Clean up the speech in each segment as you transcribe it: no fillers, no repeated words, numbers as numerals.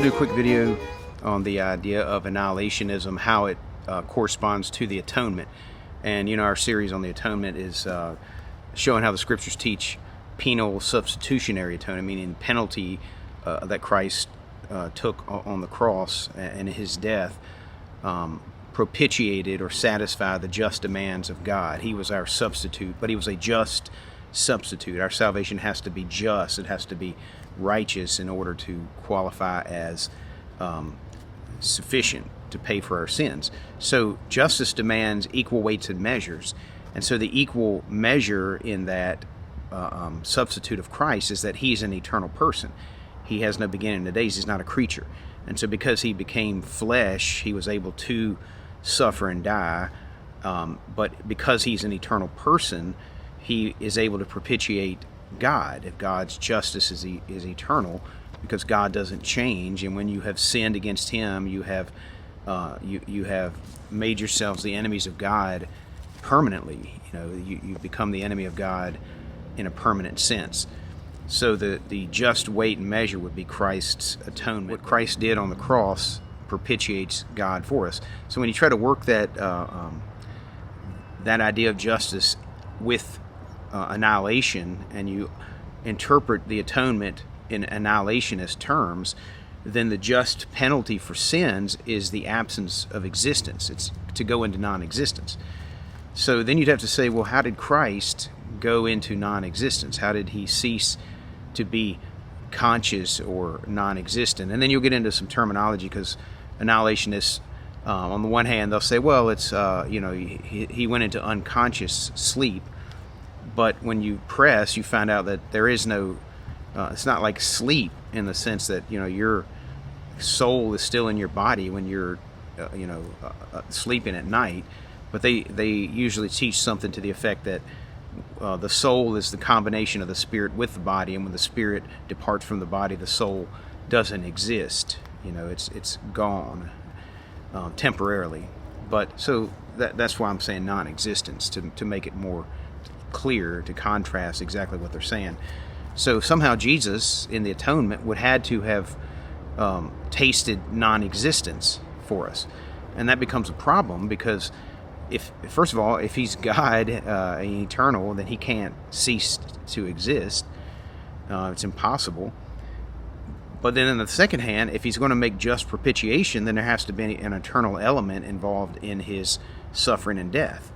to do a quick video on the idea of annihilationism, how it corresponds to the atonement. And our series on the atonement is showing how the scriptures teach penal substitutionary atonement, meaning penalty that Christ took on the cross and his death propitiated or satisfied the just demands of God. He was our substitute, but he was a just substitute. Our salvation has to be just. It has to be righteous in order to qualify as sufficient to pay for our sins. So justice demands equal weights and measures. And so the equal measure in that substitute of Christ is that he's an eternal person. He has no beginning of days. He's not a creature. And so because he became flesh, he was able to suffer and die. But because he's an eternal person, he is able to propitiate God. If God's justice is eternal, because God doesn't change, and when you have sinned against him, you have made yourselves the enemies of God permanently. You become the enemy of God in a permanent sense. So the just weight and measure would be Christ's atonement. What Christ did on the cross propitiates God for us. So when you try to work that idea of justice with annihilation, and you interpret the atonement in annihilationist terms, then the just penalty for sins is the absence of existence. It's to go into non-existence. So then you'd have to say, well, how did Christ go into non-existence? How did he cease to be conscious or non-existent? And then you'll get into some terminology, because annihilationists, on the one hand, they'll say, well, it's he went into unconscious sleep. But when you press, you find out that there is no, it's not like sleep in the sense that, your soul is still in your body when you're, sleeping at night. But they usually teach something to the effect that the soul is the combination of the spirit with the body, and when the spirit departs from the body, the soul doesn't exist. It's gone temporarily. But so that's why I'm saying non-existence, to make it more clear, to contrast exactly what they're saying. So somehow Jesus in the atonement would had to have tasted non-existence for us, and that becomes a problem, because first of all, if he's God, eternal, then he can't cease to exist. It's impossible. But then on the second hand, if he's going to make just propitiation, then there has to be an eternal element involved in his suffering and death.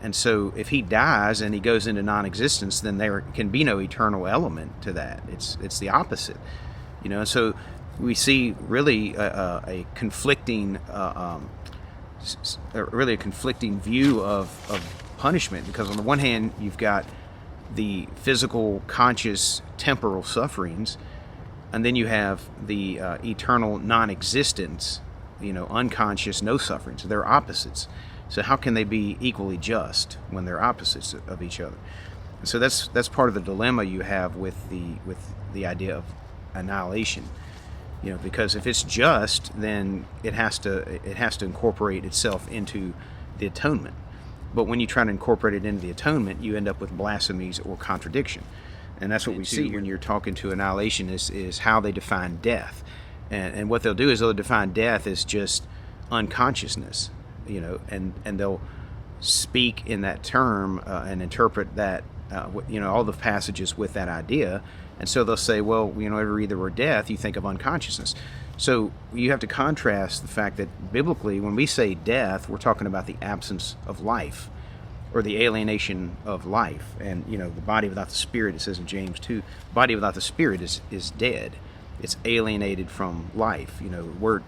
And so if he dies and he goes into non-existence, then there can be no eternal element to that. It's the opposite. And so we see really a conflicting view of punishment, because on the one hand you've got the physical, conscious, temporal sufferings, and then you have the eternal non-existence, unconscious, no sufferings. They're opposites. So how can they be equally just when they're opposites of each other? And so that's part of the dilemma you have with the idea of annihilation. Because if it's just, then it has to incorporate itself into the atonement. But when you try to incorporate it into the atonement, you end up with blasphemies or contradiction. And that's what we see when you're talking to annihilationists, is how they define death. And what they'll do is they'll define death as just unconsciousness, and they'll speak in that term and interpret that, all the passages with that idea. And so they'll say, well, every read the word death, you think of unconsciousness. So you have to contrast the fact that biblically, when we say death, we're talking about the absence of life, or the alienation of life. And, the body without the spirit, it says in James 2, body without the spirit is dead. It's alienated from life. We're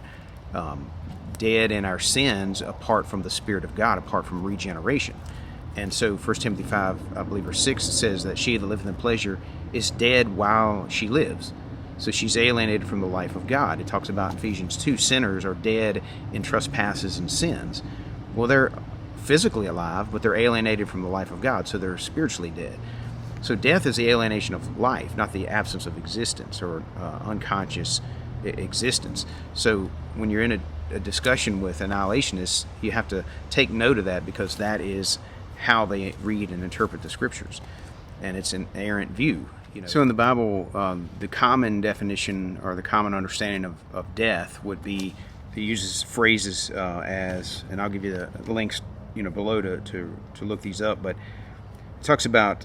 dead in our sins apart from the Spirit of God, apart from regeneration. And so 1 Timothy 5, I believe, verse 6, says that she that liveth in pleasure is dead while she lives. So she's alienated from the life of God. It talks about in Ephesians 2, sinners are dead in trespasses and sins. Well, they're physically alive, but they're alienated from the life of God, so they're spiritually dead. So death is the alienation of life, not the absence of existence or unconscious existence. So when you're in a discussion with annihilationists, you have to take note of that, because that is how they read and interpret the scriptures. and it's an errant view. So in the Bible, the common definition or the common understanding of death would be, it uses phrases as, and I'll give you the links below to look these up, but it talks about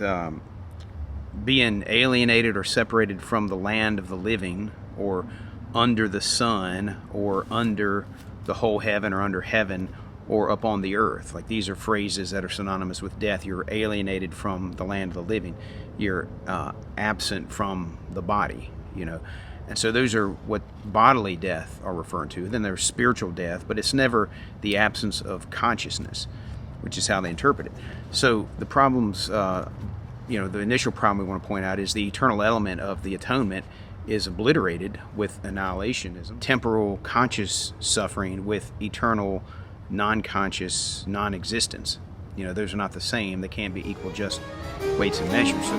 being alienated or separated from the land of the living, or under the sun, or under the whole heaven, or under heaven, or upon the earth. Like, these are phrases that are synonymous with death. You're alienated from the land of the living. You're absent from the body, And so those are what bodily death are referring to. Then there's spiritual death, but it's never the absence of consciousness, which is how they interpret it. So the problems, the initial problem we want to point out is the eternal element of the atonement is obliterated with annihilationism. Temporal conscious suffering with eternal non-conscious non-existence. Those are not the same. They can't be equal just weights and measures. So